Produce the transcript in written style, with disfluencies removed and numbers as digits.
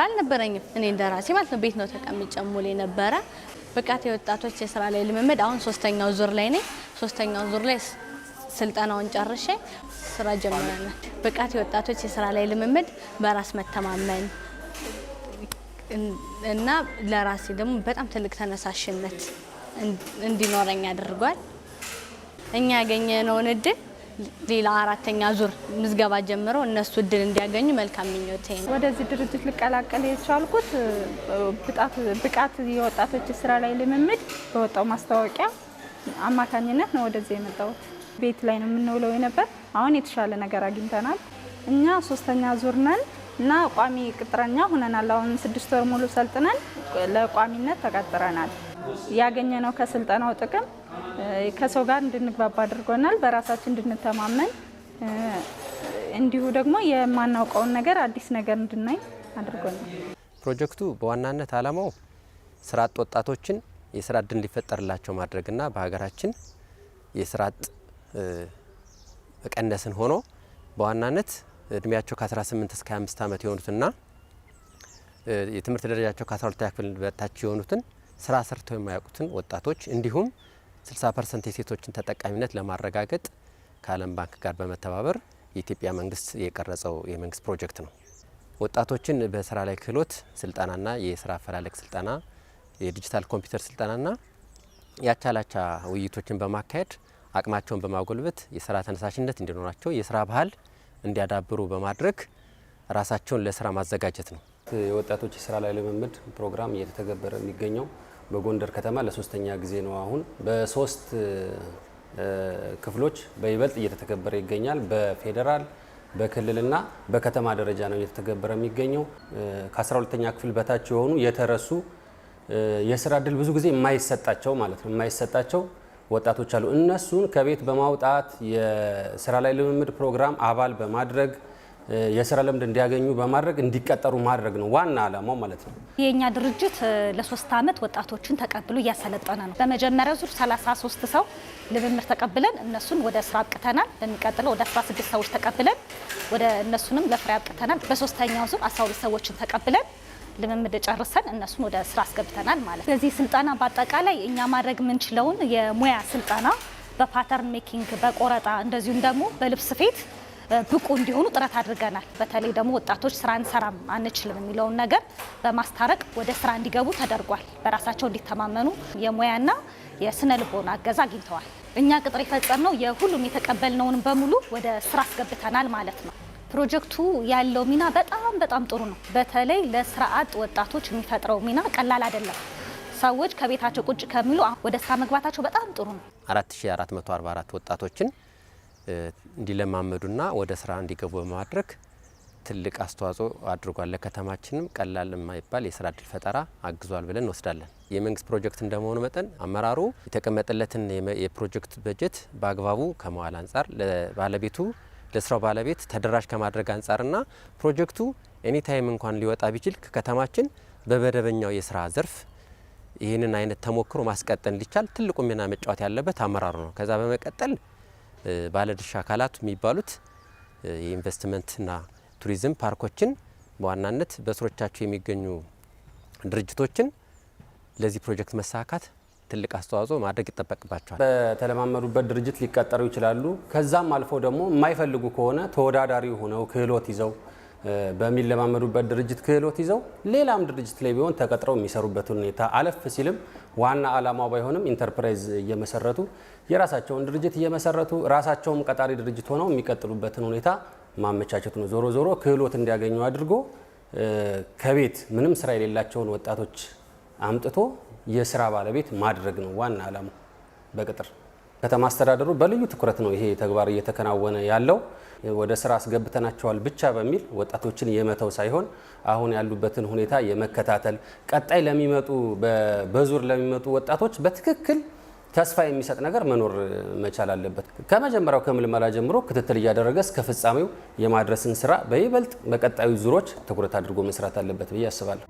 አልነበረኝም እኔ እንደራሴ ማለት ነው ቤት ነው ተቀምጬ ሙሉ የነበረ ብቃት የወጣቶች የስራ ላይ ልምምድ አሁን 3ኛው ዙር ላይ ነኝ 3ኛው ዙር ላይ ስልጠናውን ጨርሼ ስራ ጀምረናል ብቃት የወጣቶች የስራ ላይ ልምምድ በራስ መተማመን እና ለራሴ ደግሞ በጣም ትልቅ ተነሳሽነት እንዲኖረኝ አድርጓል እኛ ያገኘነውን እድል ሌላ 4ኛ ዙር ምዝገባ ጀምሮ እነሱ እድል እንዲያገኙ መልካም ምኞቴ ነው ወደዚህ ድርጅት ልቀላቀል የቻልኩት ብቃት የወጣቶች ስራ ላይ ልምምድ በወጣው ማስታወቂያ አማካኝነት ነው ወደዚህ የመጣሁት ቤት ላይ ነው የምንውለው የነበር አሁን የተሻለ ነገር አግኝተናል እኛ 3ኛ ዙር ነን እና ቋሚ ቅጥረኛ ሆነናል አሁን 6 ወር ሙሉ ሰልጥነን ለቋሚነት ተቀጥረናል ያገኘነው ከስልጠናው ጥቅም ከሰው ጋር እንድንግባባ አድርጎናል በራሳችን እንድንተማመን እንዲሁ ደግሞ የማናውቀውን ነገር አዲስ ነገር እንድናይ አድርጎናል ፕሮጀክቱ በዋናነት አላማው ስራ አጥ ወጣቶችን የስራ እድል እንዲፈጠርላቸው ማድረግና በሀገራችን የስራ አጥ መቀነስን ሆኖ በዋናነት እድሜያቸው ከ18 እስከ 25 ዓመት የሆኑትና የትምህርት ደረጃቸው ከ12ኛ ክፍል በታች የሆኑትን ስራ ሰርተው የማያውቁትን ወጣቶች እንዲሁም 60% የሴቶችን ተጠቃሚነት ለማረጋገጥ ከዓለም ባንክ ጋር በመተባበር የኢትዮጵያ መንግስት የቀረጸው የመንግስት ፕሮጀክት ነው። ወጣቶችን በስራ ላይ ክህሎት ስልጠናና የስራ አፈላለግ ስልጠና የዲጂታል ኮምፒውተር ስልጠናና ያቻላቻ ውይይቶችን በማካሄድ አቅማቸውን በማጎልበት የስራ ተነሳሽነት እንዲኖራቸው የስራ ባህል እንዲያዳብሩ በማድረግ ራሳቸውን ለስራ ማዘጋጀት ነው። የወጣቶች የስራ ላይ ልምምድ ፕሮግራም እየተተገበረ የሚገኘው በጎንደር ከተማ ለ3ኛ ጊዜ ነው። አሁን በ3 ክፍሎች በይበልጥ እየተተገበረ ይገኛል። በፌደራል በክልልና በከተማ ደረጃ ነው እየተተገበረ የሚገኘው። ከ12ኛ ክፍል በታች የሆኑ የተረሱ የስራ እድል ብዙ ጊዜ የማይሰጣቸው ማለት ነው የማይሰጣቸው ወጣቶች አሉ። እነሱን ከቤት በማውጣት የስራ ላይ ልምምድ ፕሮግራም አባል በማድረግ የስራ ልምድ እንዲያገኙ በማድረግ እንዲቀጠሩ ማድረግ ነው ዋና አላማው ማለት ነው። የኛ ድርጅት ለ3 አመት ወጣቶችን ተቀብሎ እያሰለጠነ ነው። በመጀመሪያው ዙር 33 ሰው ልምምድ ተቀብለን እነሱን ወደ ስራ አብቅተናል። በሚቀጥለው ወደ 16 ሰዎች ተቀብለን ወደ እነሱንም ለፍሬ አብቅተናል። በሶስተኛው ዙር 12 ሰዎችን ተቀብለን ልምምድ ጨርሰን እነሱን ወደ ስራ አስገብተናል ማለት ነው። በዚህ ስልጠና በአጠቃላይ እኛ ማድረግ የምንችለውን የሙያ ስልጠና በፓተርን ሜኪንግ በቆረጣ እንደዚሁም ደግሞ በልብስ ስፌት ብቁ እንዲሆኑ ጥረት አድርገናል። በተለይ ደግሞ ወጣቶች ስራ እንሰራም አንችልም የሚለውን ነገር በማስታረቅ ወደ ስራ እንዲገቡ ተደርጓል። በራሳቸው እንዲተማመኑ የሙያና የስነ ልቦና እገዛ አግኝተዋል። እኛ ቅጥር የፈጸምነው የሁሉም የተቀበልነውን በሙሉ ወደ ስራ አስገብተናል ማለት ነው። ፕሮጀክቱ ያለው ሚና በጣም ጥሩ ነው። በተለይ ለስራ አጥ ወጣቶች የሚፈጥረው ሚና ቀላል አይደለም። ሰዎች ከቤታቸው ቁጭ ከሚሉ ወደ ስራ መግባታቸው በጣም ጥሩ ነው። 4444 ወጣቶችን እንዲለማመዱና ወደ ስራ እንዲገቡ በማድረግ ትልቅ አስተዋጽኦ አድርጓል። ለከተማችንም ቀላል የማይባል የስራ እድል ፈጠራ አግዟል ብለን እንወስዳለን። የመንግስት ፕሮጀክት እንደመሆኑ መጠን አመራሩ የተቀመጠለትን የፕሮጀክት በጀት በአግባቡ ከመዋል አንጻር ለስራው ባለቤት ተደራሽ ከማድረግ አንጻርና ፕሮጀክቱ ኤኒ ታይም እንኳን ሊወጣ ቢችል ከከተማችን በመደበኛው የስራ ዘርፍ ይህንን አይነት ተሞክሮ ማስቀጠል እንዲቻል ትልቁ ሚና መጫወት ያለበት አመራሩ ነው። ከዛ በመቀጠል ባለድርሻ አካላት የሚባሉት የኢንቨስትመንትና ቱሪዝም ፓርኮችን በዋናነት በስሮቻቸው የሚገኙ ድርጅቶችን ለዚህ ፕሮጀክት መሳካት ትልቅ አስተዋጽኦ ማድረግ ይጠበቅባቸዋል። በተለማመዱበት ድርጅት ሊቀጠሩ ይችላሉ። ከዛም አልፎ ደግሞ የማይፈልጉ ከሆነ ተወዳዳሪ ሆነው ክህሎት ይዘው በሚለማመዱበት ድርጅት ክህሎት ይዘው ሌላም ድርጅት ላይ ቢሆን ተቀጥረው የሚሰሩበት ሁኔታ አለፍ ሲልም ዋና አላማው ባይሆንም ኢንተርፕራይዝ እየመሰረቱ የራሳቸውን ድርጅት እየመሰረቱ ራሳቸውም ቀጣሪ ድርጅት ሆነው የሚቀጥሉበትን ሁኔታ ማመቻቸት ነው። ዞሮ ዞሮ ክህሎት እንዲያገኙ አድርጎ ከቤት ምንም ስራ የሌላቸውን ወጣቶች አምጥቶ የስራ ባለቤት ማድረግ ነው ዋና አላማው። በቅጥር ከተማ አስተዳደሩ በልዩ ትኩረት ነው ይሄ ተግባር እየተከናወነ ያለው። ወደ ስራ አስገብተናቸዋል ብቻ በሚል ወጣቶችን የመተው ሳይሆን አሁን ያሉበትን ሁኔታ የመከታተል ቀጣይ ለሚመጡ በዙር ለሚመጡ ወጣቶች በትክክል ተስፋ የሚሰጥ ነገር መኖር መቻል አለበት። ከመጀመሪያው ከምልመላ ጀምሮ ክትትል እያደረገ እስከ ፍጻሜው የማድረስን ስራ በይበልጥ በቀጣዩ ዙሮች ትኩረት አድርጎ መስራት አለበት ብዬ አስባለሁ።